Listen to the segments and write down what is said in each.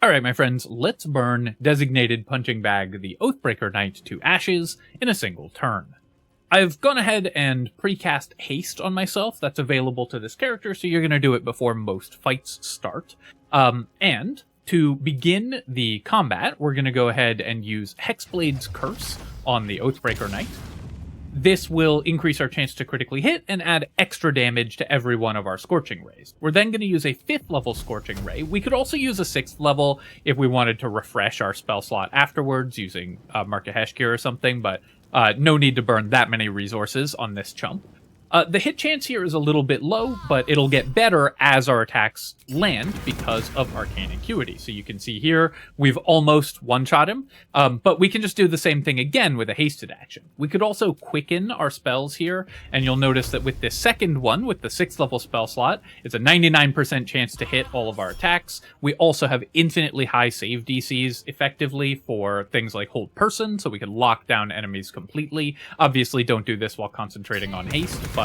Alright, my friends, let's burn Designated Punching Bag the Oathbreaker Knight to ashes in a single turn. I've gone ahead and precast Haste on myself. That's available to this character, so you're going to do it before most fights start. And to begin the combat, we're going to go ahead and use Hexblade's Curse on the Oathbreaker Knight. This will increase our chance to critically hit and add extra damage to every one of our Scorching Rays. We're then going to use a 5th level Scorching Ray. We could also use a 6th level if we wanted to refresh our spell slot afterwards using Mark of Heshkir or something, but no need to burn that many resources on this chump. The hit chance here is a little bit low, but it'll get better as our attacks land because of Arcane Acuity. So you can see here, we've almost one-shot him, but we can just do the same thing again with a hasted action. We could also quicken our spells here, and you'll notice that with this second one, with the 6th level spell slot, it's a 99% chance to hit all of our attacks. We also have infinitely high save DCs effectively for things like Hold Person, so we can lock down enemies completely. Obviously, don't do this while concentrating on haste, but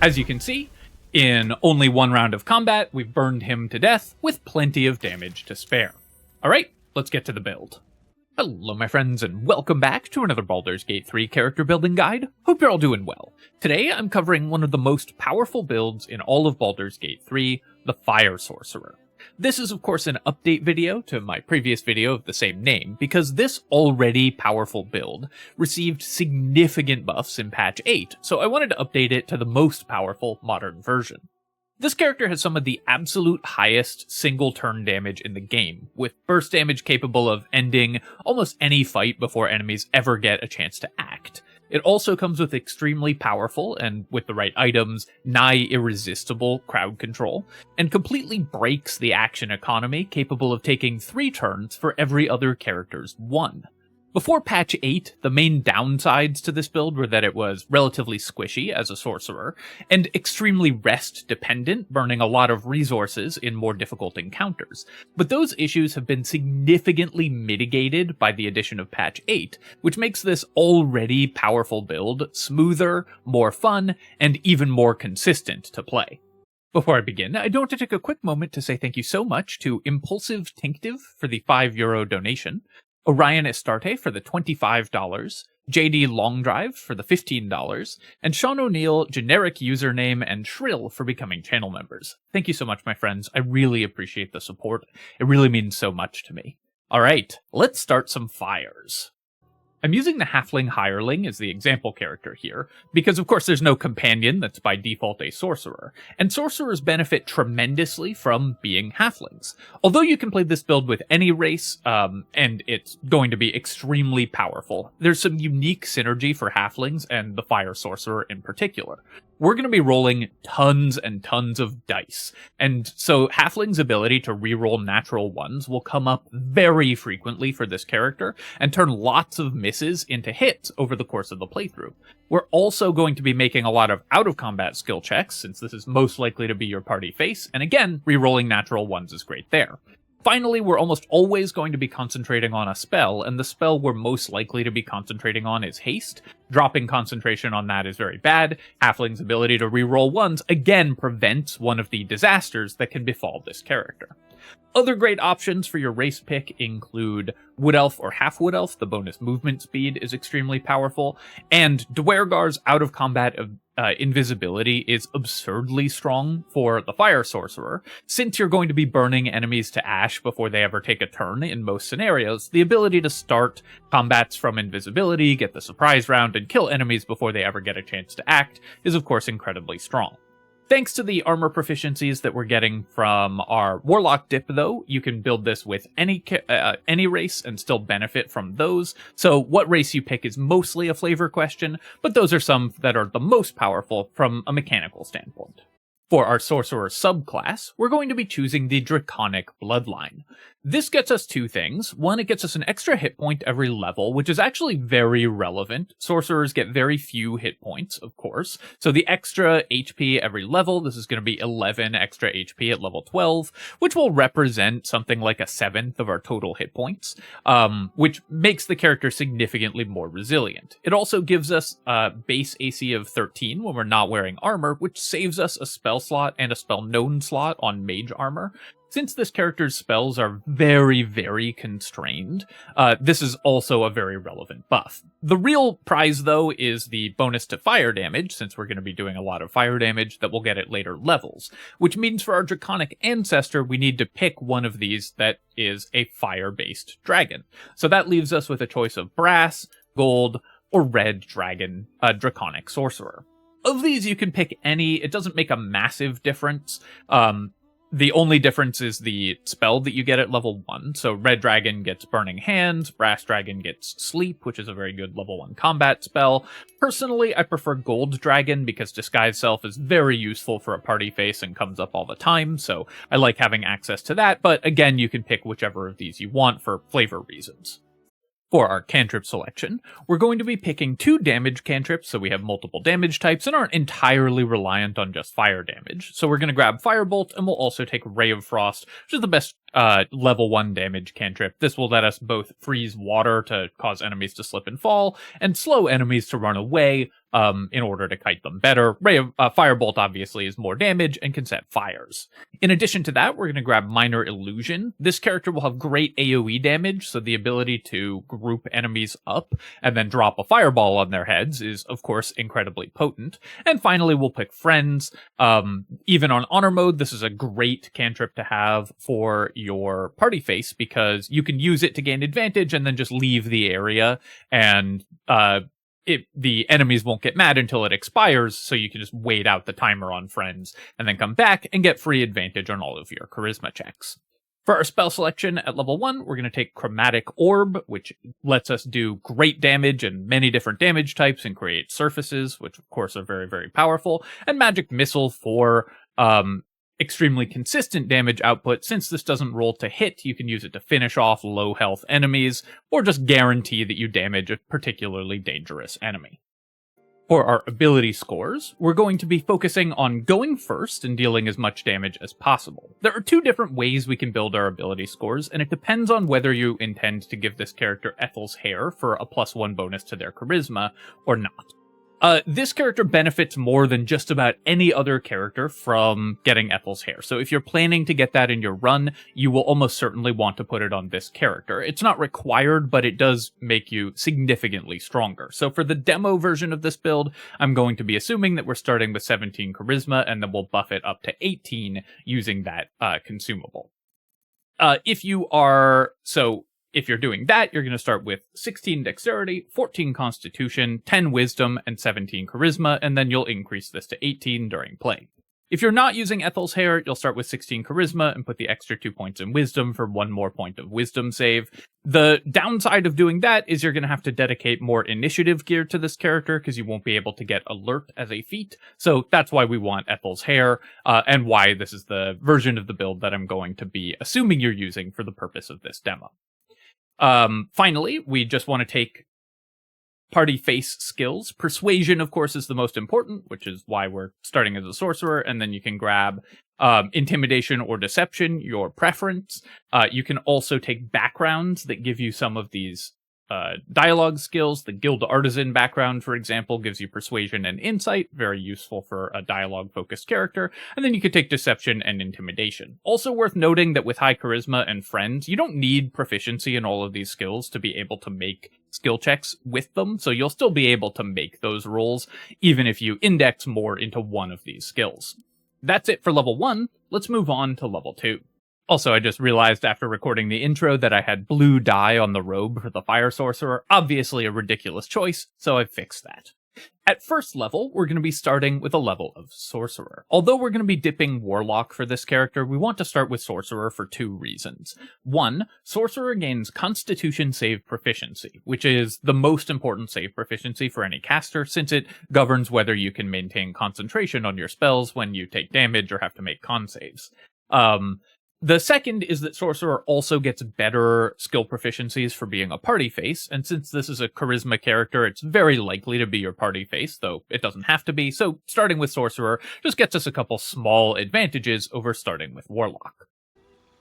as you can see, in only one round of combat, we've burned him to death with plenty of damage to spare. Alright, let's get to the build. Hello my friends, and welcome back to another Baldur's Gate 3 character building guide. Hope you're all doing well. Today I'm covering one of the most powerful builds in all of Baldur's Gate 3, the Fire Sorcerer. This is of course an update video to my previous video of the same name, because this already powerful build received significant buffs in patch 8, so I wanted to update it to the most powerful modern version. This character has some of the absolute highest single turn damage in the game, with burst damage capable of ending almost any fight before enemies ever get a chance to act. It also comes with extremely powerful, and with the right items, nigh irresistible crowd control, and completely breaks the action economy, capable of taking 3 turns for every other character's 1. Before patch 8, the main downsides to this build were that it was relatively squishy as a sorcerer, and extremely rest-dependent, burning a lot of resources in more difficult encounters. But those issues have been significantly mitigated by the addition of patch 8, which makes this already powerful build smoother, more fun, and even more consistent to play. Before I begin, I do want to take a quick moment to say thank you so much to Impulsive Tinctive for the €5 donation, Orion Estarte for the $25, JD Longdrive for the $15, and Sean O'Neill, generic username, and Shrill for becoming channel members. Thank you so much, my friends. I really appreciate the support. It really means so much to me. Alright, let's start some fires. I'm using the Halfling Hireling as the example character here, because of course there's no companion that's by default a sorcerer, and sorcerers benefit tremendously from being halflings. Although you can play this build with any race, and it's going to be extremely powerful, there's some unique synergy for halflings and the Fire Sorcerer in particular. We're going to be rolling tons and tons of dice, and so Halfling's ability to reroll natural ones will come up very frequently for this character, and turn lots of misses into hits over the course of the playthrough. We're also going to be making a lot of out-of-combat skill checks, since this is most likely to be your party face, and again, rerolling natural ones is great there. Finally, we're almost always going to be concentrating on a spell, and the spell we're most likely to be concentrating on is Haste. Dropping concentration on that is very bad. Halfling's ability to reroll ones again prevents one of the disasters that can befall this character. Other great options for your race pick include Wood Elf or Half Wood Elf. The bonus movement speed is extremely powerful, and Dwergar's out-of-combat invisibility is absurdly strong for the Fire Sorcerer. Since you're going to be burning enemies to ash before they ever take a turn in most scenarios, the ability to start combats from invisibility, get the surprise round, and kill enemies before they ever get a chance to act is of course incredibly strong. Thanks to the armor proficiencies that we're getting from our Warlock dip, though, you can build this with any race and still benefit from those. So what race you pick is mostly a flavor question, but those are some that are the most powerful from a mechanical standpoint. For our Sorcerer subclass, we're going to be choosing the Draconic Bloodline. This gets us 2 things. One, it gets us an extra hit point every level, which is actually very relevant. Sorcerers get very few hit points, of course. So the extra HP every level, this is going to be 11 extra HP at level 12, which will represent something like a 1/7 of our total hit points, which makes the character significantly more resilient. It also gives us a base AC of 13 when we're not wearing armor, which saves us a spell slot and a spell known slot on mage armor. Since this character's spells are very, very constrained, this is also a very relevant buff. The real prize, though, is the bonus to fire damage, since we're going to be doing a lot of fire damage that we'll get at later levels, which means for our Draconic ancestor, we need to pick one of these that is a fire-based dragon. So that leaves us with a choice of brass, gold, or red dragon, Draconic Sorcerer. Of these, you can pick any. It doesn't make a massive difference. The only difference is the spell that you get at level 1. So Red Dragon gets Burning Hands, Brass Dragon gets Sleep, which is a very good level 1 combat spell. Personally, I prefer Gold Dragon because Disguise Self is very useful for a party face and comes up all the time, so I like having access to that, but again, you can pick whichever of these you want for flavor reasons. For our cantrip selection, we're going to be picking 2 damage cantrips, so we have multiple damage types and aren't entirely reliant on just fire damage. So we're going to grab Firebolt, and we'll also take Ray of Frost, which is the best level 1 damage cantrip. This will let us both freeze water to cause enemies to slip and fall, and slow enemies to run away in order to kite them better. Firebolt obviously is more damage and can set fires. In addition to that, we're going to grab Minor Illusion. This character will have great AoE damage, so the ability to group enemies up and then drop a fireball on their heads is, of course, incredibly potent. And finally, we'll pick Friends. Even on Honor Mode, this is a great cantrip to have for your party face because you can use it to gain advantage and then just leave the area, and the enemies won't get mad until it expires, so you can just wait out the timer on Friends and then come back and get free advantage on all of your charisma checks. For our spell selection at level 1, we're going to take Chromatic Orb, which lets us do great damage and many different damage types and create surfaces, which of course are very, very powerful, and Magic Missile for extremely consistent damage output. Since this doesn't roll to hit, you can use it to finish off low health enemies, or just guarantee that you damage a particularly dangerous enemy. For our ability scores, we're going to be focusing on going first and dealing as much damage as possible. There are 2 different ways we can build our ability scores, and it depends on whether you intend to give this character Ethel's Hair for a +1 bonus to their charisma or not. This character benefits more than just about any other character from getting Ethel's Hair. So if you're planning to get that in your run, you will almost certainly want to put it on this character. It's not required, but it does make you significantly stronger. So for the demo version of this build, I'm going to be assuming that we're starting with 17 Charisma, and then we'll buff it up to 18 using that consumable. If you're doing that, you're going to start with 16 Dexterity, 14 Constitution, 10 Wisdom, and 17 Charisma, and then you'll increase this to 18 during play. If you're not using Ethel's Hair, you'll start with 16 Charisma and put the extra 2 points in Wisdom for 1 more point of Wisdom save. The downside of doing that is you're going to have to dedicate more initiative gear to this character because you won't be able to get Alert as a feat, so that's why we want Ethel's Hair, and why this is the version of the build that I'm going to be assuming you're using for the purpose of this demo. Finally, we just want to take party face skills. Persuasion, of course, is the most important, which is why we're starting as a sorcerer, and then you can grab intimidation or deception, your preference. You can also take backgrounds that give you some of these dialogue skills. The Guild Artisan background, for example, gives you persuasion and insight, very useful for a dialogue-focused character. And then you could take deception and intimidation. Also worth noting that with high charisma and friends, you don't need proficiency in all of these skills to be able to make skill checks with them, so you'll still be able to make those rolls, even if you index more into one of these skills. That's it for level 1. Let's move on to level 2. Also, I just realized after recording the intro that I had blue dye on the robe for the Fire Sorcerer. Obviously a ridiculous choice, so I fixed that. At first level, we're going to be starting with a level of Sorcerer. Although we're going to be dipping Warlock for this character, we want to start with Sorcerer for 2 reasons. 1, Sorcerer gains Constitution save proficiency, which is the most important save proficiency for any caster, since it governs whether you can maintain concentration on your spells when you take damage or have to make con saves. The second is that Sorcerer also gets better skill proficiencies for being a party face, and since this is a charisma character, it's very likely to be your party face, though it doesn't have to be, so starting with Sorcerer just gets us a couple small advantages over starting with Warlock.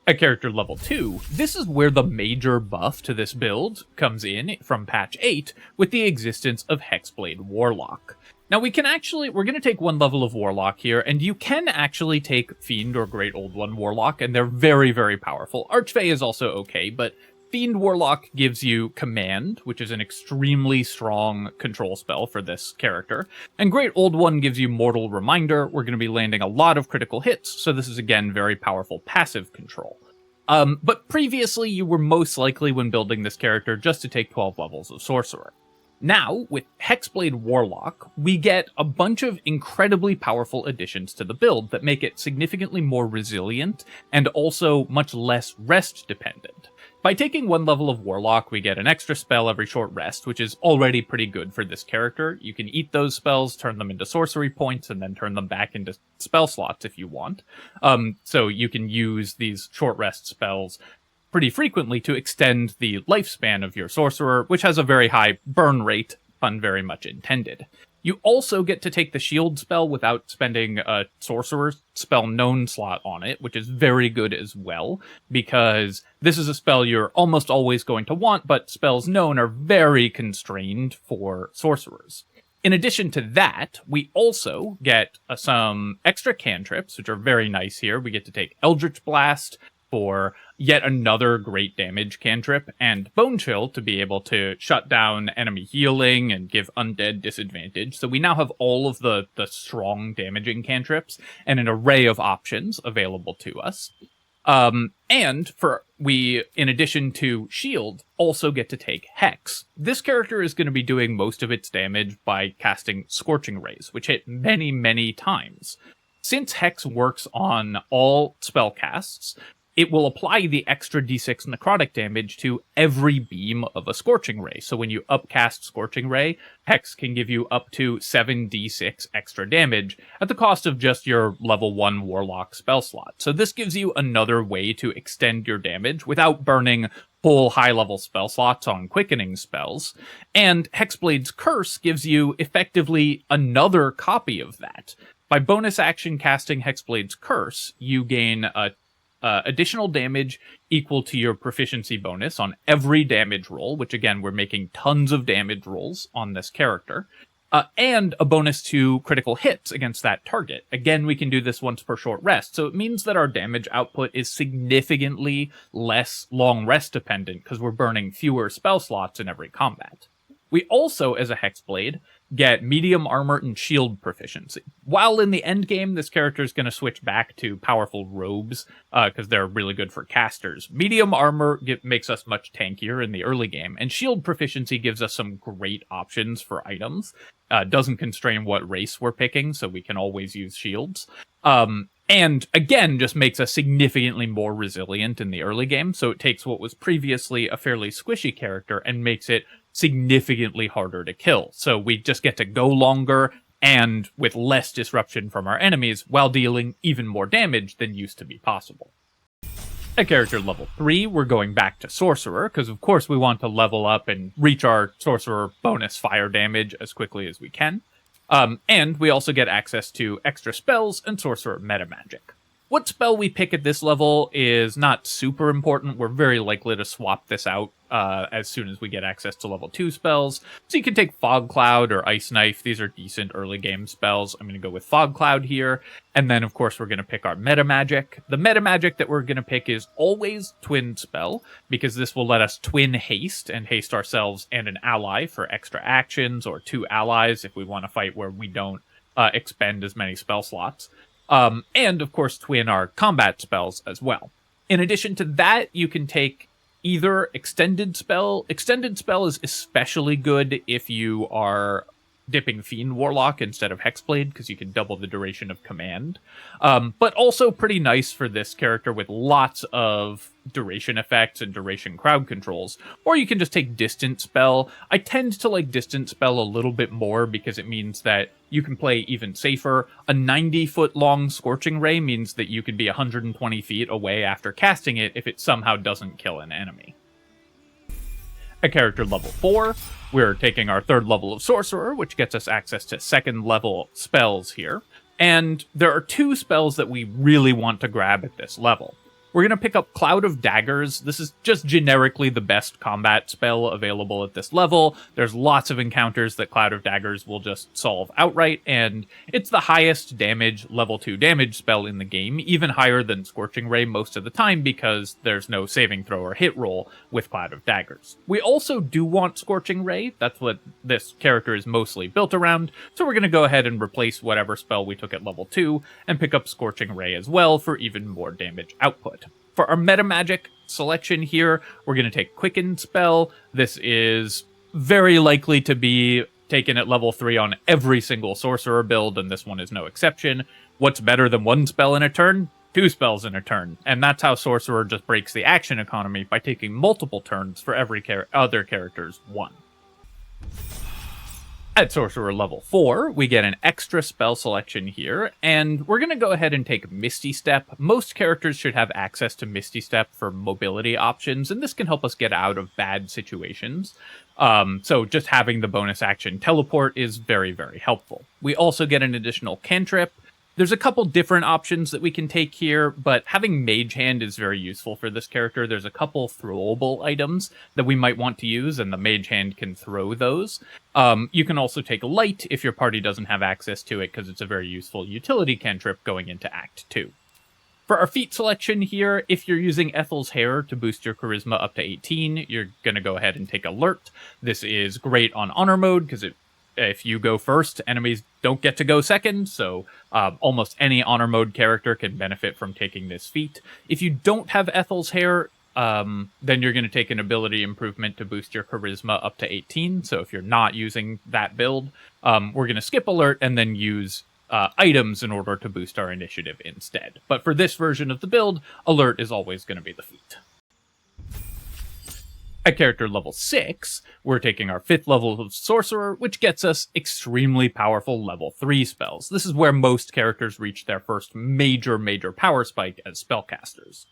At character level 2, this is where the major buff to this build comes in from patch 8 with the existence of Hexblade Warlock. Now we're going to take one level of Warlock here, and you can actually take Fiend or Great Old One Warlock, and they're very, very powerful. Archfey is also okay, but Fiend Warlock gives you Command, which is an extremely strong control spell for this character, and Great Old One gives you Mortal Reminder. We're going to be landing a lot of critical hits, so this is again very powerful passive control. But previously you were most likely, when building this character, just to take 12 levels of Sorcerer. Now, with Hexblade Warlock, we get a bunch of incredibly powerful additions to the build that make it significantly more resilient and also much less rest dependent. By taking one level of Warlock, we get an extra spell every short rest, which is already pretty good for this character. You can eat those spells, turn them into sorcery points, and then turn them back into spell slots if you want. So you can use these short rest spells pretty frequently to extend the lifespan of your sorcerer, which has a very high burn rate, pun very much intended. You also get to take the shield spell without spending a sorcerer spell known slot on it, which is very good as well, because this is a spell you're almost always going to want, but spells known are very constrained for sorcerers. In addition to that, we also get some extra cantrips, which are very nice here. We get to take Eldritch Blast for yet another great damage cantrip, and Bone Chill to be able to shut down enemy healing and give undead disadvantage. So we now have all of the strong damaging cantrips and an array of options available to us. And we, in addition to Shield, also get to take Hex. This character is going to be doing most of its damage by casting Scorching Rays, which hit many, many times. Since Hex works on all spellcasts, it will apply the extra d6 necrotic damage to every beam of a Scorching Ray. So when you upcast Scorching Ray, Hex can give you up to 7d6 extra damage at the cost of just your level 1 Warlock spell slot. So this gives you another way to extend your damage without burning full high-level spell slots on quickening spells. And Hexblade's Curse gives you effectively another copy of that. By bonus action casting Hexblade's Curse, you gain additional damage equal to your proficiency bonus on every damage roll, which again, we're making tons of damage rolls on this character, and a bonus to critical hits against that target. Again, we can do this once per short rest, so it means that our damage output is significantly less long rest dependent because we're burning fewer spell slots in every combat. We also, as a Hexblade, get medium armor and shield proficiency. While in the endgame, this character is going to switch back to powerful robes, because they're really good for casters. Medium armor makes us much tankier in the early game, and shield proficiency gives us some great options for items. Doesn't constrain what race we're picking, so we can always use shields. And again, just makes us significantly more resilient in the early game, so it takes what was previously a fairly squishy character and makes it significantly harder to kill. So we just get to go longer and with less disruption from our enemies while dealing even more damage than used to be possible. At character level 3, we're going back to Sorcerer, because of course we want to level up and reach our Sorcerer bonus fire damage as quickly as we can. And we also get access to extra spells and Sorcerer meta magic. What spell we pick at this level is not super important. We're very likely to swap this out as soon as we get access to level 2 spells. So you can take Fog Cloud or Ice Knife. These are decent early game spells. I'm going to go with Fog Cloud here. And then, of course, we're going to pick our meta magic. The meta magic that we're going to pick is always Twin Spell, because this will let us twin haste and haste ourselves and an ally for extra actions, or 2 allies if we want to fight where we don't expend as many spell slots. And, of course, twin our combat spells as well. In addition to that, you can take either Extended Spell. Extended Spell is especially good if you are dipping Fiend Warlock instead of Hexblade, because you can double the duration of command. But also pretty nice for this character with lots of duration effects and duration crowd controls. Or you can just take Distant Spell. I tend to like Distant Spell a little bit more because it means that you can play even safer. A 90-foot long Scorching Ray means that you can be 120 feet away after casting it if it somehow doesn't kill an enemy. At character level 4, we're taking our 3rd level of Sorcerer, which gets us access to 2nd level spells here. And there are 2 spells that we really want to grab at this level. We're going to pick up Cloud of Daggers. This is just generically the best combat spell available at this level. There's lots of encounters that Cloud of Daggers will just solve outright, and it's the highest damage, level 2 damage spell in the game, even higher than Scorching Ray most of the time because there's no saving throw or hit roll with Cloud of Daggers. We also do want Scorching Ray. That's what this character is mostly built around, so we're going to go ahead and replace whatever spell we took at level 2 and pick up Scorching Ray as well for even more damage output. For our meta magic selection here, we're going to take Quicken spell. This is very likely to be taken at level 3 on every single sorcerer build, and this one is no exception. What's better than one spell in a turn? 2 spells in a turn, and that's how Sorcerer just breaks the action economy by taking multiple turns for every other character's 1. At Sorcerer level 4, we get an extra spell selection here, and we're going to go ahead and take Misty Step. Most characters should have access to Misty Step for mobility options, and this can help us get out of bad situations. So just having the bonus action Teleport is very, very helpful. We also get an additional cantrip. There's a couple different options that we can take here, but having Mage Hand is very useful for this character. There's a couple throwable items that we might want to use, and the Mage Hand can throw those. You can also take Light if your party doesn't have access to it, because it's a very useful utility cantrip going into Act 2. For our feat selection here, if you're using Ethel's Hair to boost your Charisma up to 18, you're going to go ahead and take Alert. This is great on Honor mode, because if you go first, enemies don't get to go second, so almost any Honor mode character can benefit from taking this feat. If you don't have Ethel's Hair, then you're going to take an ability improvement to boost your Charisma up to 18, so if you're not using that build, we're going to skip Alert and then use items in order to boost our initiative instead. But for this version of the build, Alert is always going to be the feat. At character level 6, we're taking our 5th level of Sorcerer, which gets us extremely powerful level 3 spells. This is where most characters reach their first major power spike as spellcasters.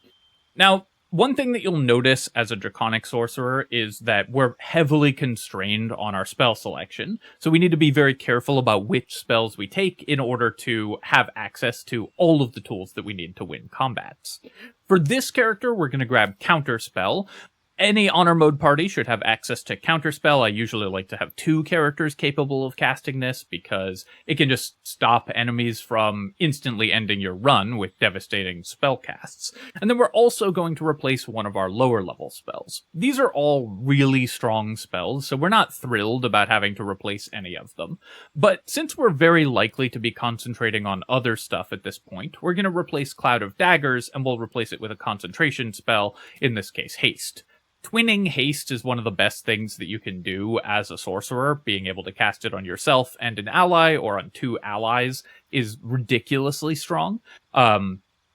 Now, one thing that you'll notice as a Draconic Sorcerer is that we're heavily constrained on our spell selection, so we need to be very careful about which spells we take in order to have access to all of the tools that we need to win combats. For this character, we're going to grab Counterspell. Any Honor mode party should have access to Counterspell. I usually like to have 2 characters capable of casting this because it can just stop enemies from instantly ending your run with devastating spell casts. And then we're also going to replace one of our lower level spells. These are all really strong spells, so we're not thrilled about having to replace any of them. But since we're very likely to be concentrating on other stuff at this point, we're going to replace Cloud of Daggers, and we'll replace it with a concentration spell, in this case Haste. Twinning Haste is one of the best things that you can do as a sorcerer. Being able to cast it on yourself and an ally, or on 2 allies, is ridiculously strong.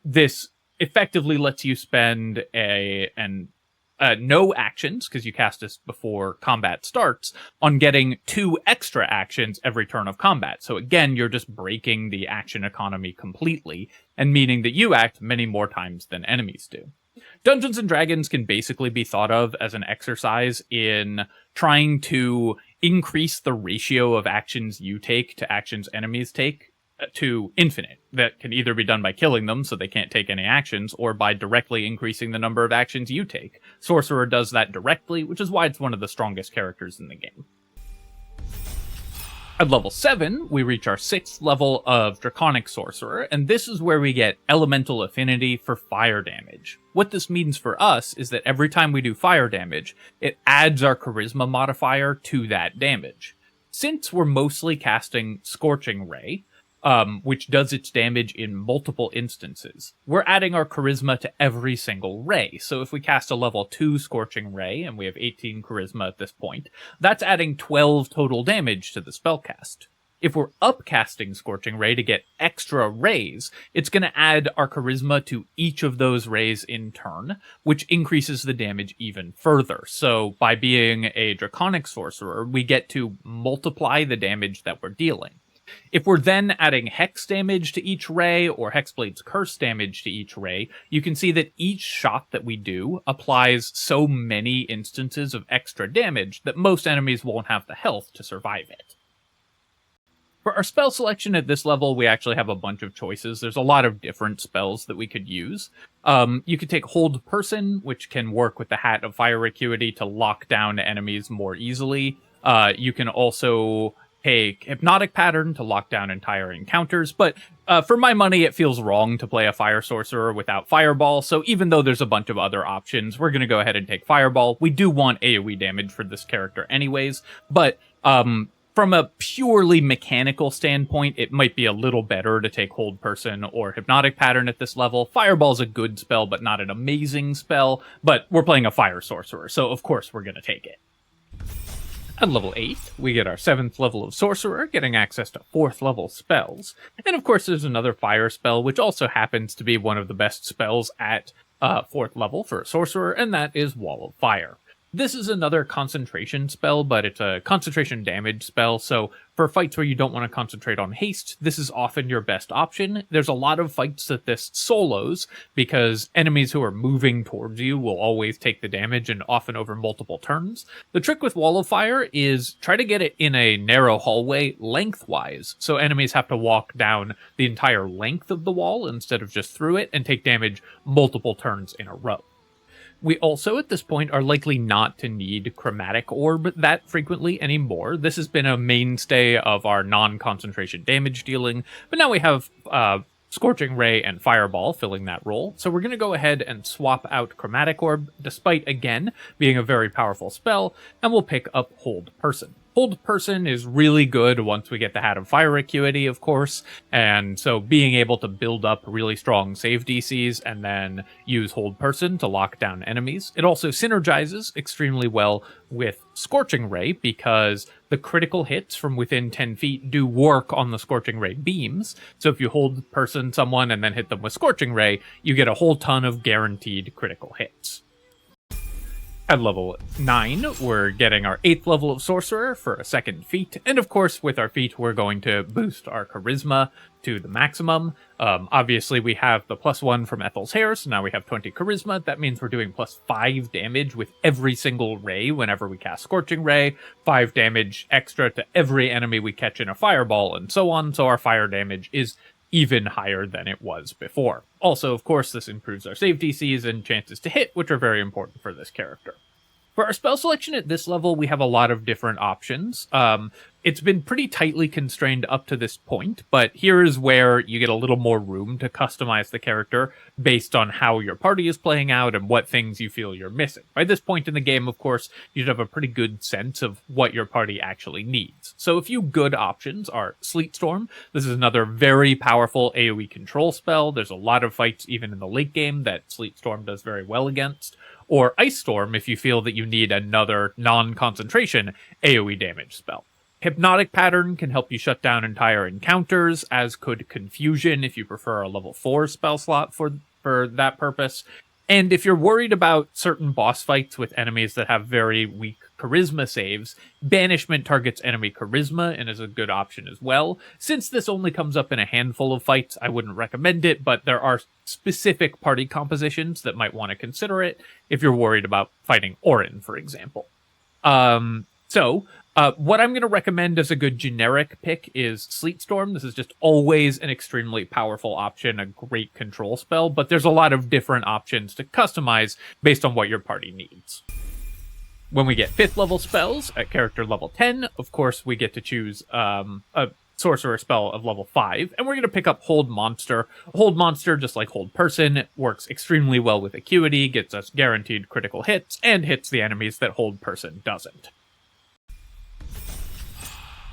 This effectively lets you spend no actions, because you cast this before combat starts, on getting 2 extra actions every turn of combat. So again, you're just breaking the action economy completely, and meaning that you act many more times than enemies do. Dungeons & Dragons can basically be thought of as an exercise in trying to increase the ratio of actions you take to actions enemies take to infinite. That can either be done by killing them so they can't take any actions, or by directly increasing the number of actions you take. Sorcerer does that directly, which is why it's one of the strongest characters in the game. At level 7, we reach our 6th level of Draconic Sorcerer, and this is where we get Elemental Affinity for fire damage. What this means for us is that every time we do fire damage, it adds our Charisma modifier to that damage. Since we're mostly casting Scorching Ray, which does its damage in multiple instances, we're adding our Charisma to every single ray. So if we cast a level 2 Scorching Ray, and we have 18 Charisma at this point, that's adding 12 total damage to the spellcast. If we're upcasting Scorching Ray to get extra rays, it's going to add our Charisma to each of those rays in turn, which increases the damage even further. So by being a Draconic Sorcerer, we get to multiply the damage that we're dealing. If we're then adding Hex damage to each ray, or Hexblade's Curse damage to each ray, you can see that each shot that we do applies so many instances of extra damage that most enemies won't have the health to survive it. For our spell selection at this level, we actually have a bunch of choices. There's a lot of different spells that we could use. You could take Hold Person, which can work with the Hat of Fire Acuity to lock down enemies more easily. You can also take Hypnotic Pattern to lock down entire encounters, but for my money, it feels wrong to play a Fire Sorcerer without Fireball, so even though there's a bunch of other options, we're going to go ahead and take Fireball. We do want AoE damage for this character anyways, but from a purely mechanical standpoint, it might be a little better to take Hold Person or Hypnotic Pattern at this level. Fireball's a good spell, but not an amazing spell, but we're playing a Fire Sorcerer, so of course we're going to take it. At level 8, we get our 7th level of Sorcerer, getting access to 4th level spells. And of course there's another Fire spell, which also happens to be one of the best spells at 4th level for a Sorcerer, and that is Wall of Fire. This is another concentration spell, but it's a concentration damage spell, so for fights where you don't want to concentrate on haste, this is often your best option. There's a lot of fights that this solos, because enemies who are moving towards you will always take the damage, and often over multiple turns. The trick with Wall of Fire is try to get it in a narrow hallway lengthwise, so enemies have to walk down the entire length of the wall instead of just through it, and take damage multiple turns in a row. We also, at this point, are likely not to need Chromatic Orb that frequently anymore. This has been a mainstay of our non-concentration damage dealing, but now we have Scorching Ray and Fireball filling that role. So we're going to go ahead and swap out Chromatic Orb, despite, again, being a very powerful spell, and we'll pick up Hold Person. Hold Person is really good once we get the Hat of Fire Acuity, of course, and so being able to build up really strong save DCs and then use Hold Person to lock down enemies. It also synergizes extremely well with Scorching Ray because the critical hits from within 10 feet do work on the Scorching Ray beams, so if you Hold Person someone and then hit them with Scorching Ray, you get a whole ton of guaranteed critical hits. At level 9, we're getting our 8th level of Sorcerer for a second feat, and of course with our feat we're going to boost our Charisma to the maximum. Obviously we have the +1 from Ethel's Hair, so now we have 20 Charisma. That means we're doing +5 damage with every single ray whenever we cast Scorching Ray, 5 damage extra to every enemy we catch in a Fireball, and so on, so our fire damage is even higher than it was before. Also, of course, this improves our save DCs and chances to hit, which are very important for this character. For our spell selection at this level, we have a lot of different options. It's been pretty tightly constrained up to this point, but here is where you get a little more room to customize the character based on how your party is playing out and what things you feel you're missing. By this point in the game, of course, you should have a pretty good sense of what your party actually needs. So a few good options are Sleet Storm. This is another very powerful AoE control spell. There's a lot of fights, even in the late game, that Sleet Storm does very well against. Or Ice Storm if you feel that you need another non-concentration AoE damage spell. Hypnotic Pattern can help you shut down entire encounters, as could Confusion if you prefer a level 4 spell slot for that purpose. And if you're worried about certain boss fights with enemies that have very weak Charisma saves, Banishment targets enemy Charisma and is a good option as well. Since this only comes up in a handful of fights, I wouldn't recommend it, but there are specific party compositions that might want to consider it if you're worried about fighting Orin, for example. What I'm going to recommend as a good generic pick is Sleet Storm. This is just always an extremely powerful option, a great control spell, but there's a lot of different options to customize based on what your party needs. When we get 5th level spells at character level 10, of course, we get to choose a Sorcerer spell of level 5, and we're going to pick up Hold Monster. Hold Monster, just like Hold Person, works extremely well with Acuity, gets us guaranteed critical hits, and hits the enemies that Hold Person doesn't.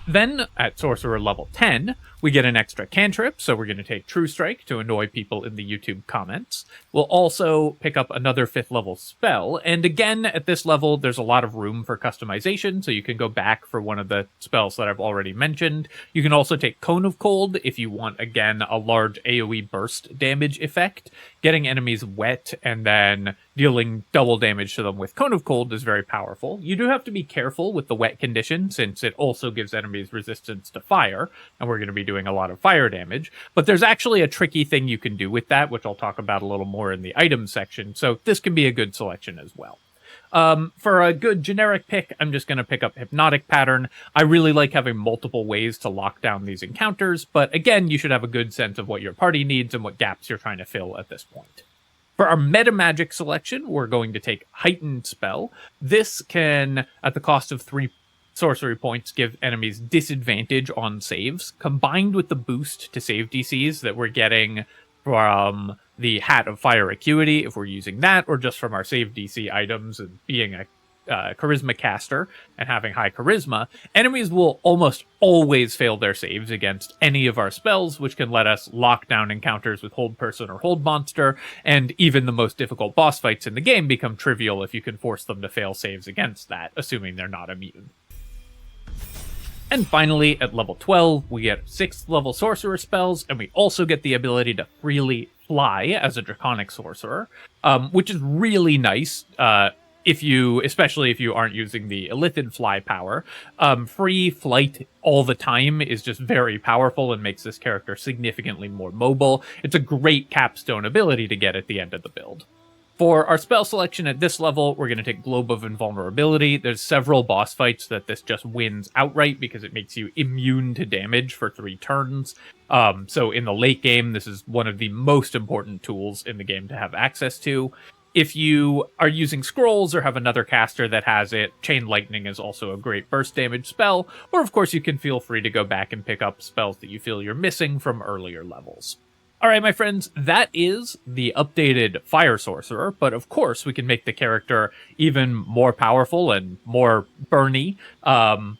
Then, at Sorcerer level 10, we get an extra cantrip, so we're going to take True Strike to annoy people in the YouTube comments. We'll also pick up another 5th level spell, and again, at this level, there's a lot of room for customization, so you can go back for one of the spells that I've already mentioned. You can also take Cone of Cold if you want, again, a large AoE burst damage effect. Getting enemies wet and then dealing double damage to them with Cone of Cold is very powerful. You do have to be careful with the wet condition, since it also gives enemies resistance to fire, and we're going to be doing a lot of fire damage, but there's actually a tricky thing you can do with that, which I'll talk about a little more in the items section, so this can be a good selection as well. For a good generic pick, I'm just going to pick up Hypnotic Pattern. I really like having multiple ways to lock down these encounters, but again, you should have a good sense of what your party needs and what gaps you're trying to fill at this point. For our meta magic selection, we're going to take Heightened Spell. This can, at the cost of 3 sorcery points, give enemies disadvantage on saves, combined with the boost to save DCs that we're getting from the Hat of Fire Acuity, if we're using that, or just from our save DC items and being a charisma caster and having high charisma, enemies will almost always fail their saves against any of our spells, which can let us lock down encounters with Hold Person or Hold Monster, and even the most difficult boss fights in the game become trivial if you can force them to fail saves against that, assuming they're not immune. And finally, at level 12, we get 6th level Sorcerer spells, and we also get the ability to freely fly as a Draconic Sorcerer, which is really nice, especially if you aren't using the Illithid fly power. Free flight all the time is just very powerful and makes this character significantly more mobile. It's a great capstone ability to get at the end of the build. For our spell selection at this level, we're going to take Globe of Invulnerability. There's several boss fights that this just wins outright because it makes you immune to damage for 3 turns. So in the late game, this is one of the most important tools in the game to have access to. If you are using scrolls or have another caster that has it, Chain Lightning is also a great burst damage spell, or of course you can feel free to go back and pick up spells that you feel you're missing from earlier levels. Alright, my friends, that is the updated Fire Sorcerer, but of course we can make the character even more powerful and more burny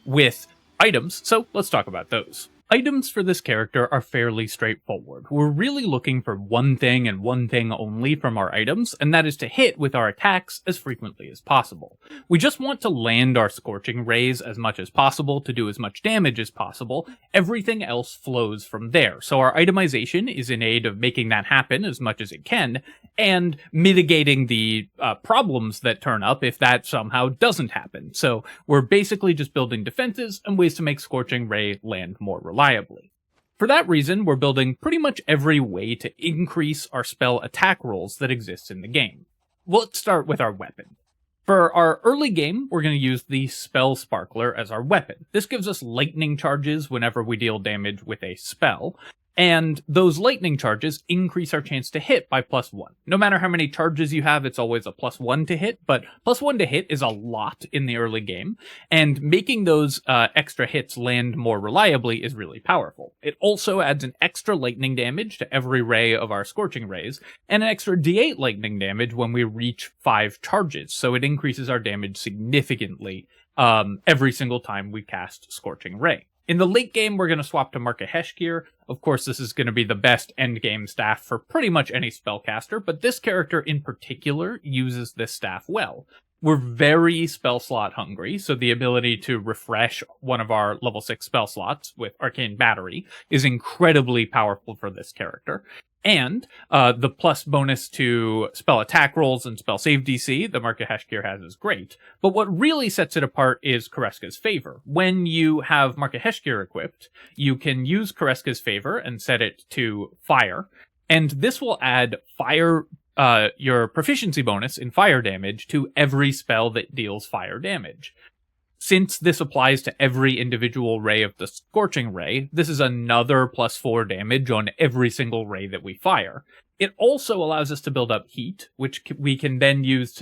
with items, so let's talk about those. Items for this character are fairly straightforward. We're really looking for one thing and one thing only from our items, and that is to hit with our attacks as frequently as possible. We just want to land our Scorching Rays as much as possible to do as much damage as possible. Everything else flows from there. So our itemization is in aid of making that happen as much as it can, and mitigating the problems that turn up if that somehow doesn't happen. So we're basically just building defenses and ways to make Scorching Ray land more reliably. For that reason, we're building pretty much every way to increase our spell attack rolls that exist in the game. Well, let's start with our weapon. For our early game, we're going to use the Spell Sparkler as our weapon. This gives us lightning charges whenever we deal damage with a spell, and those lightning charges increase our chance to hit by +1. No matter how many charges you have, it's always a +1 to hit, but +1 to hit is a lot in the early game, and making those extra hits land more reliably is really powerful. It also adds an extra lightning damage to every ray of our Scorching Rays, and an extra d8 lightning damage when we reach 5 charges, so it increases our damage significantly every single time we cast Scorching Ray. In the late game, we're going to swap to Mark of Heshkir. Of course, this is going to be the best endgame staff for pretty much any spellcaster, but this character in particular uses this staff well. We're very spell slot hungry, so the ability to refresh one of our level 6 spell slots with Arcane Battery is incredibly powerful for this character. And the plus bonus to spell attack rolls and spell save DC that Mark of Heshkir has is great. But what really sets it apart is Kreska's Favor. When you have Mark of Heshkir equipped, you can use Kreska's Favor and set it to fire. And this will add fire, your proficiency bonus in fire damage to every spell that deals fire damage. Since this applies to every individual ray of the Scorching Ray, this is another +4 damage on every single ray that we fire. It also allows us to build up heat, which we can then use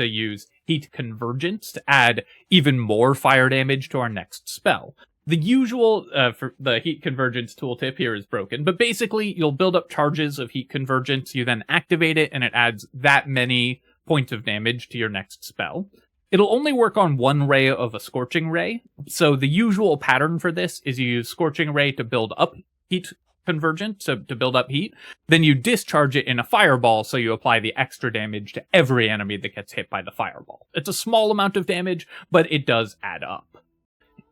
heat convergence to add even more fire damage to our next spell. The usual for the heat convergence tooltip here is broken, but basically you'll build up charges of heat convergence, you then activate it, and it adds that many points of damage to your next spell. It'll only work on one ray of a Scorching Ray, so the usual pattern for this is you use Scorching Ray to build up heat convergence, so to build up heat, then you discharge it in a fireball, so you apply the extra damage to every enemy that gets hit by the fireball. It's a small amount of damage, but it does add up.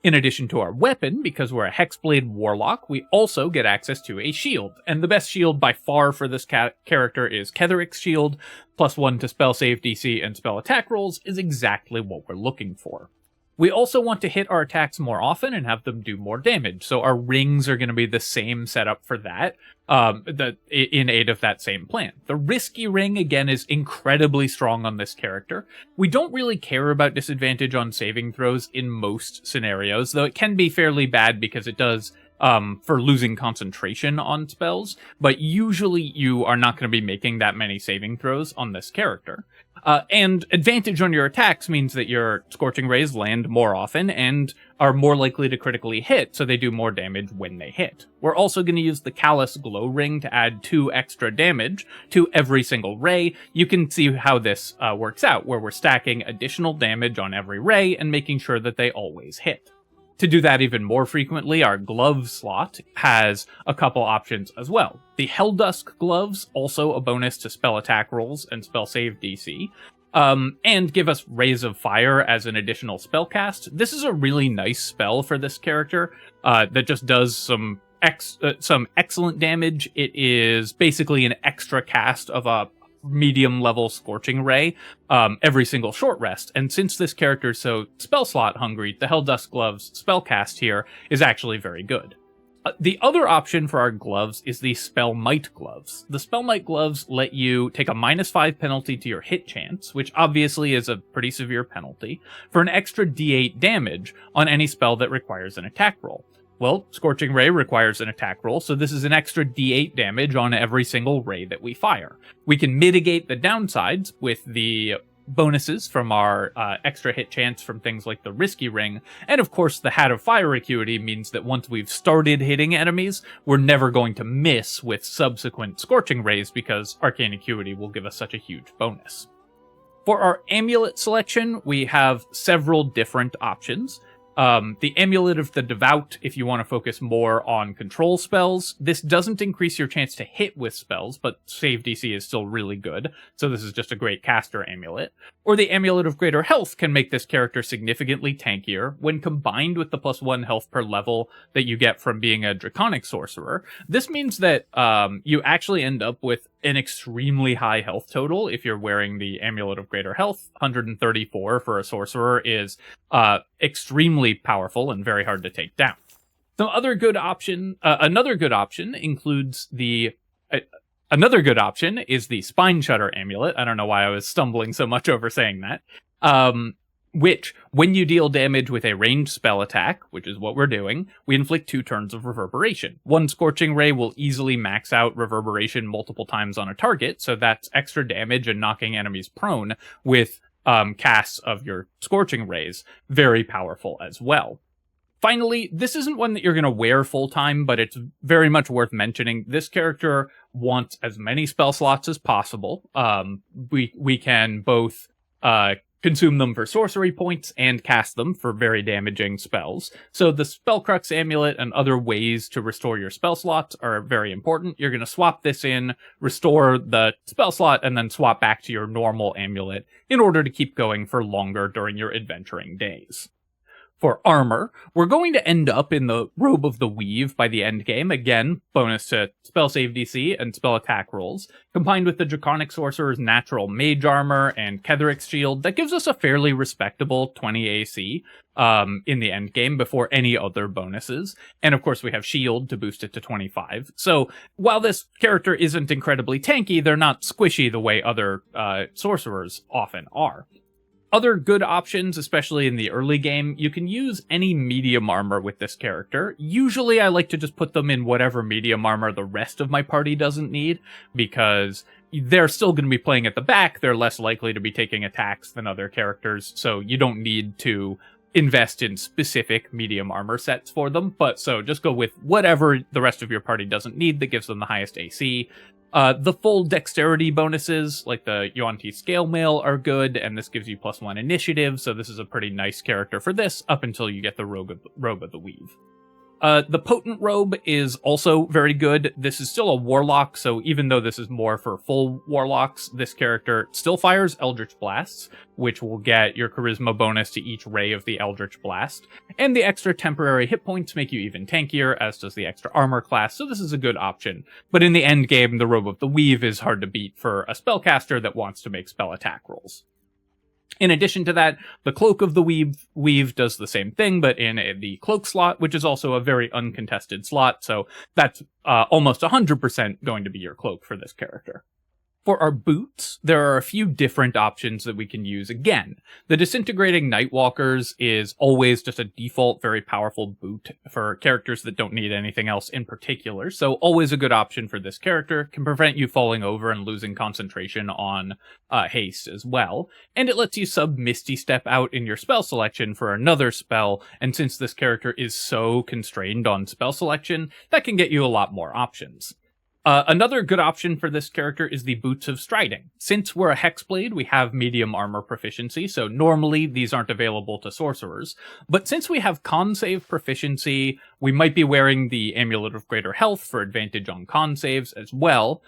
In addition to our weapon, because we're a Hexblade Warlock, we also get access to a shield. And the best shield by far for this character is Ketheric's Shield. +1 to spell save DC and spell attack rolls is exactly what we're looking for. We also want to hit our attacks more often and have them do more damage. So our rings are going to be the same setup for that, in aid of that same plan. The risky ring, again, is incredibly strong on this character. We don't really care about disadvantage on saving throws in most scenarios, though it can be fairly bad because it does for losing concentration on spells, but usually you are not going to be making that many saving throws on this character. And advantage on your attacks means that your Scorching Rays land more often and are more likely to critically hit, so they do more damage when they hit. We're also going to use the Callous Glow Ring to add 2 extra damage to every single ray. You can see how this works out, where we're stacking additional damage on every ray and making sure that they always hit. To do that even more frequently, our glove slot has a couple options as well. The Helldusk gloves, also a bonus to spell attack rolls and spell save DC, and give us Rays of Fire as an additional spell cast. This is a really nice spell for this character that just does some excellent damage. It is basically an extra cast of a medium level Scorching Ray every single short rest, and since this character is so spell slot hungry, the Helldusk Gloves spellcast here is actually very good. The other option for our gloves is the Spell Might gloves. The Spell Might gloves let you take a -5 penalty to your hit chance, which obviously is a pretty severe penalty, for an extra d8 damage on any spell that requires an attack roll. Well, Scorching Ray requires an attack roll, so this is an extra d8 damage on every single ray that we fire. We can mitigate the downsides with the bonuses from our extra hit chance from things like the Risky Ring, and of course the Hat of Fire Acuity means that once we've started hitting enemies, we're never going to miss with subsequent Scorching Rays because Arcane Acuity will give us such a huge bonus. For our amulet selection, we have several different options. The Amulet of the Devout, if you want to focus more on control spells. This doesn't increase your chance to hit with spells, but save DC is still really good, so this is just a great caster amulet. Or the Amulet of Greater Health can make this character significantly tankier when combined with the +1 health per level that you get from being a Draconic Sorcerer. This means that you actually end up with an extremely high health total if you're wearing the Amulet of Greater Health. 134 for a Sorcerer is extremely powerful and very hard to take down. Another good option is the Spine Shudder Amulet. I don't know why I was stumbling so much over saying that. Which, when you deal damage with a ranged spell attack, which is what we're doing, we inflict 2 turns of Reverberation. One Scorching Ray will easily max out Reverberation multiple times on a target, so that's extra damage and knocking enemies prone with casts of your Scorching Rays. Very powerful as well. Finally, this isn't one that you're going to wear full-time, but it's very much worth mentioning. This character wants as many spell slots as possible. We can both consume them for sorcery points and cast them for very damaging spells. So the Spellcrux Amulet and other ways to restore your spell slots are very important. You're going to swap this in, restore the spell slot, and then swap back to your normal amulet in order to keep going for longer during your adventuring days. For armor, we're going to end up in the Robe of the Weave by the end game. Again, bonus to spell save DC and spell attack rolls, combined with the Draconic Sorcerer's natural mage armor and Ketheric's shield. That gives us a fairly respectable 20 AC in the end game before any other bonuses. And of course, we have shield to boost it to 25. So while this character isn't incredibly tanky, they're not squishy the way other sorcerers often are. Other good options, especially in the early game, you can use any medium armor with this character. Usually I like to just put them in whatever medium armor the rest of my party doesn't need, because they're still going to be playing at the back, they're less likely to be taking attacks than other characters, so you don't need to invest in specific medium armor sets for them, but so just go with whatever the rest of your party doesn't need that gives them the highest AC. The full dexterity bonuses, like the Yuan-Ti Scale Mail, are good, and this gives you +1 initiative, so this is a pretty nice character for this, up until you get the Robe of the Weave. The Potent Robe is also very good. This is still a Warlock, so even though this is more for full Warlocks, this character still fires Eldritch Blasts, which will get your Charisma bonus to each ray of the Eldritch Blast. And the extra temporary hit points make you even tankier, as does the extra armor class, so this is a good option. But in the end game, the Robe of the Weave is hard to beat for a spellcaster that wants to make spell attack rolls. In addition to that, the Cloak of the Weave does the same thing, but in the Cloak slot, which is also a very uncontested slot, so that's almost 100% going to be your Cloak for this character. For our boots, there are a few different options that we can use again. The Disintegrating Nightwalkers is always just a default, very powerful boot for characters that don't need anything else in particular, so always a good option for this character. Can prevent you falling over and losing concentration on haste as well, and it lets you sub Misty Step out in your spell selection for another spell, and since this character is so constrained on spell selection, that can get you a lot more options. Another good option for this character is the Boots of Striding. Since we're a Hexblade, we have medium armor proficiency, so normally these aren't available to sorcerers. But since we have con save proficiency, we might be wearing the Amulet of Greater Health for advantage on con saves as well.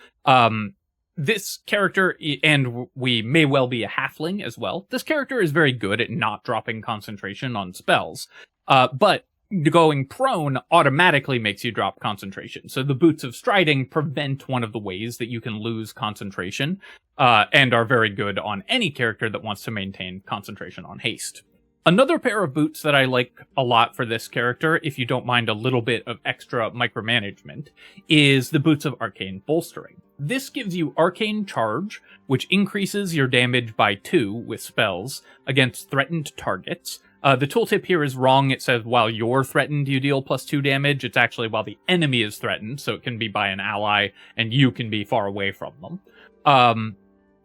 This character, and we may well be a halfling as well, this character is very good at not dropping concentration on spells. But going prone automatically makes you drop concentration. So the Boots of Striding prevent one of the ways that you can lose concentration, and are very good on any character that wants to maintain concentration on haste. Another pair of boots that I like a lot for this character, if you don't mind a little bit of extra micromanagement, is the Boots of Arcane Bolstering. This gives you Arcane Charge, which increases your damage by 2 with spells against threatened targets. The tooltip here is wrong. It says while you're threatened, you deal +2 damage. It's actually while the enemy is threatened, so it can be by an ally, and you can be far away from them,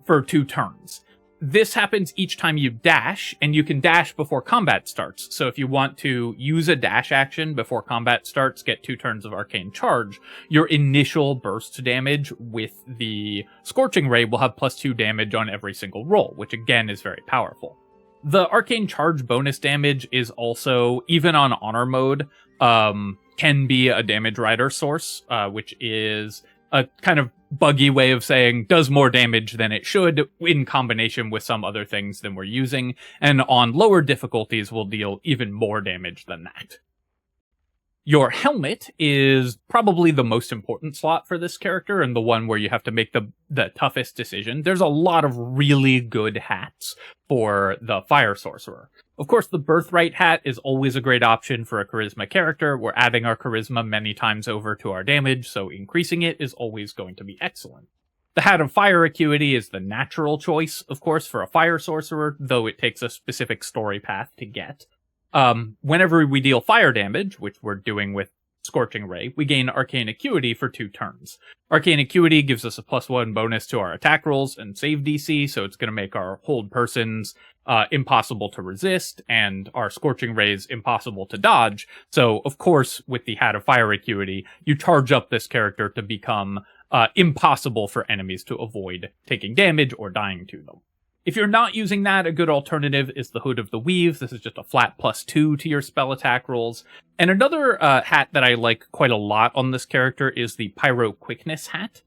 for 2 turns. This happens each time you dash, and you can dash before combat starts. So if you want to use a dash action before combat starts, get 2 turns of Arcane Charge, your initial burst damage with the Scorching Ray will have +2 damage on every single roll, which again is very powerful. The Arcane Charge bonus damage is also, even on Honor mode, can be a damage rider source, which is a kind of buggy way of saying does more damage than it should in combination with some other things than we're using, and on lower difficulties will deal even more damage than that. Your helmet is probably the most important slot for this character and the one where you have to make the toughest decision. There's a lot of really good hats for the Fire Sorcerer. Of course, the Birthright hat is always a great option for a Charisma character. We're adding our Charisma many times over to our damage, so increasing it is always going to be excellent. The Hat of Fire Acuity is the natural choice, of course, for a Fire Sorcerer, though it takes a specific story path to get. Whenever we deal fire damage, which we're doing with Scorching Ray, we gain Arcane Acuity for 2 turns. Arcane Acuity gives us a +1 bonus to our attack rolls and save DC, so it's going to make our hold persons impossible to resist, and our Scorching Rays impossible to dodge. So, of course, with the Hat of Fire Acuity, you charge up this character to become impossible for enemies to avoid taking damage or dying to them. If you're not using that, a good alternative is the Hood of the Weave. This is just a flat +2 to your spell attack rolls. And another hat that I like quite a lot on this character is the Pyro Quickness hat,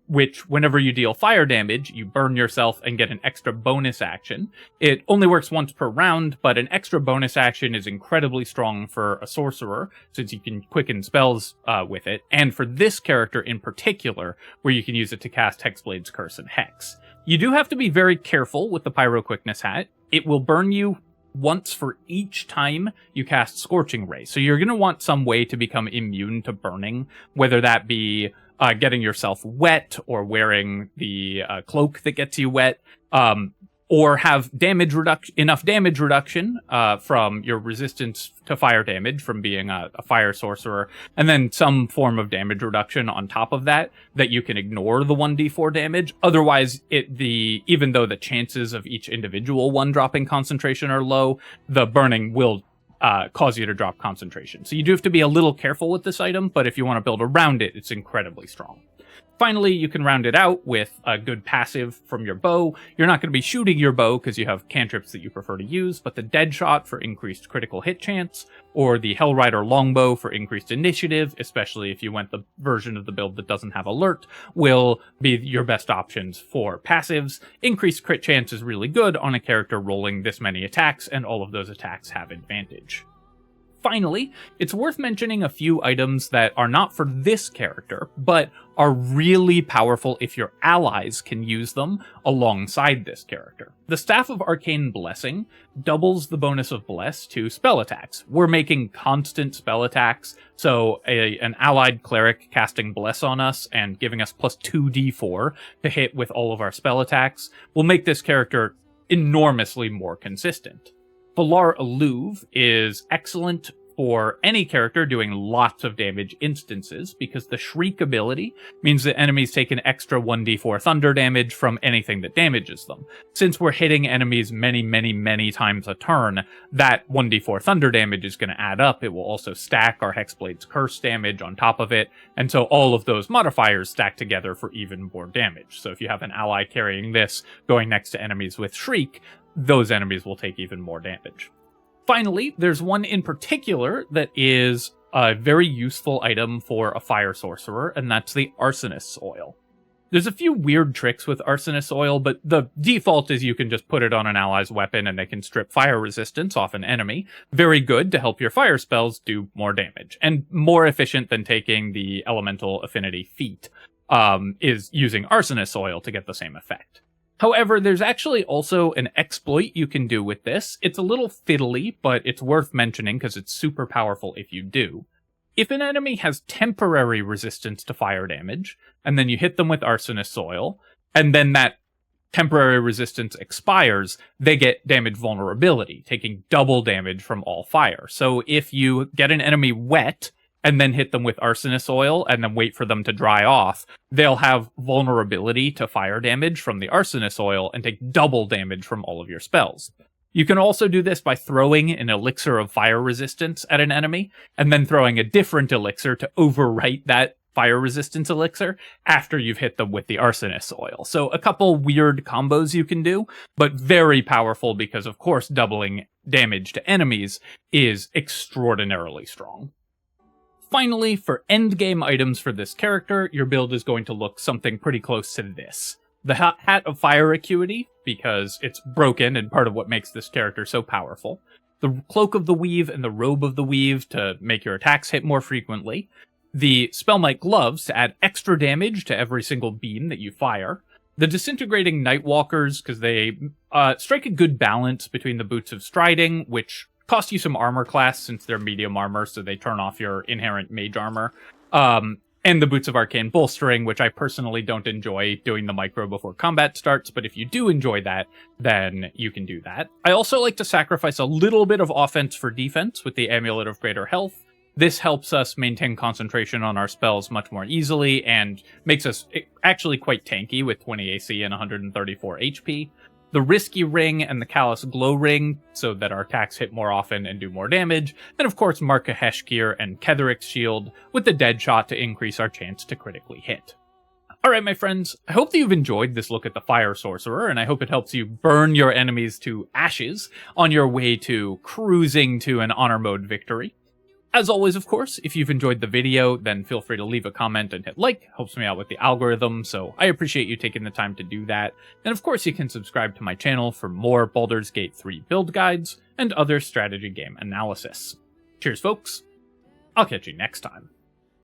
which whenever you deal fire damage, you burn yourself and get an extra bonus action. It only works once per round, but an extra bonus action is incredibly strong for a sorcerer, since you can quicken spells with it, and for this character in particular, where you can use it to cast Hexblade's Curse and Hex. You do have to be very careful with the Pyro Quickness hat. It will burn you once for each time you cast Scorching Ray. So you're going to want some way to become immune to burning, whether that be getting yourself wet or wearing the cloak that gets you wet, or have enough damage reduction from your resistance to fire damage from being a fire sorcerer, and then some form of damage reduction on top of that you can ignore the 1d4 damage. Otherwise, even though the chances of each individual one dropping concentration are low, the burning will cause you to drop concentration. So you do have to be a little careful with this item, but if you want to build around it, it's incredibly strong. Finally, you can round it out with a good passive from your bow. You're not going to be shooting your bow because you have cantrips that you prefer to use, but the Dead Shot for increased critical hit chance, or the Hellrider Longbow for increased initiative, especially if you went the version of the build that doesn't have alert, will be your best options for passives. Increased crit chance is really good on a character rolling this many attacks, and all of those attacks have advantage. Finally, it's worth mentioning a few items that are not for this character, but are really powerful if your allies can use them alongside this character. The Staff of Arcane Blessing doubles the bonus of Bless to spell attacks. We're making constant spell attacks, so an allied cleric casting Bless on us and giving us plus 2d4 to hit with all of our spell attacks will make this character enormously more consistent. Valar Alluve is excellent for any character doing lots of damage instances, because the Shriek ability means that enemies take an extra 1d4 thunder damage from anything that damages them. Since we're hitting enemies many times a turn, that 1d4 thunder damage is going to add up. It will also stack our Hexblade's curse damage on top of it, and so all of those modifiers stack together for even more damage. So if you have an ally carrying this going next to enemies with Shriek, those enemies will take even more damage. Finally, there's one in particular that is a very useful item for a fire sorcerer, and that's the Arsonist's Oil. There's a few weird tricks with Arsonist's Oil, but the default is you can just put it on an ally's weapon and they can strip fire resistance off an enemy. Very good to help your fire spells do more damage, and more efficient than taking the elemental affinity feat is using Arsonist's Oil to get the same effect. However, there's actually also an exploit you can do with this. It's a little fiddly, but it's worth mentioning because it's super powerful if you do. If an enemy has temporary resistance to fire damage, and then you hit them with Arsonist's Oil, and then that temporary resistance expires, they get damage vulnerability, taking double damage from all fire. So if you get an enemy wet, and then hit them with Arsonist's Oil, and then wait for them to dry off, they'll have vulnerability to fire damage from the Arsonist's Oil and take double damage from all of your spells. You can also do this by throwing an elixir of fire resistance at an enemy, and then throwing a different elixir to overwrite that fire resistance elixir after you've hit them with the Arsonist's Oil. So a couple weird combos you can do, but very powerful because, of course, doubling damage to enemies is extraordinarily strong. Finally, for endgame items for this character, your build is going to look something pretty close to this. The Hat of Fire Acuity, because it's broken and part of what makes this character so powerful. The Cloak of the Weave and the Robe of the Weave to make your attacks hit more frequently. The Spellmite Gloves to add extra damage to every single beam that you fire. The Disintegrating Nightwalkers, because they strike a good balance between the Boots of Striding, which cost you some armor class since they're medium armor, so they turn off your inherent mage armor. And the Boots of Arcane Bolstering, which I personally don't enjoy doing the micro before combat starts, but if you do enjoy that, then you can do that. I also like to sacrifice a little bit of offense for defense with the Amulet of Greater Health. This helps us maintain concentration on our spells much more easily and makes us actually quite tanky with 20 AC and 134 HP. The Risky Ring and the Callous Glow Ring, so that our attacks hit more often and do more damage, and of course Marka Heshkir and Ketheric's Shield with the Dead Shot to increase our chance to critically hit. Alright my friends, I hope that you've enjoyed this look at the Fire Sorcerer, and I hope it helps you burn your enemies to ashes on your way to cruising to an honor mode victory. As always, of course, if you've enjoyed the video, then feel free to leave a comment and hit like. Helps me out with the algorithm, so I appreciate you taking the time to do that. And of course, you can subscribe to my channel for more Baldur's Gate 3 build guides and other strategy game analysis. Cheers, folks. I'll catch you next time.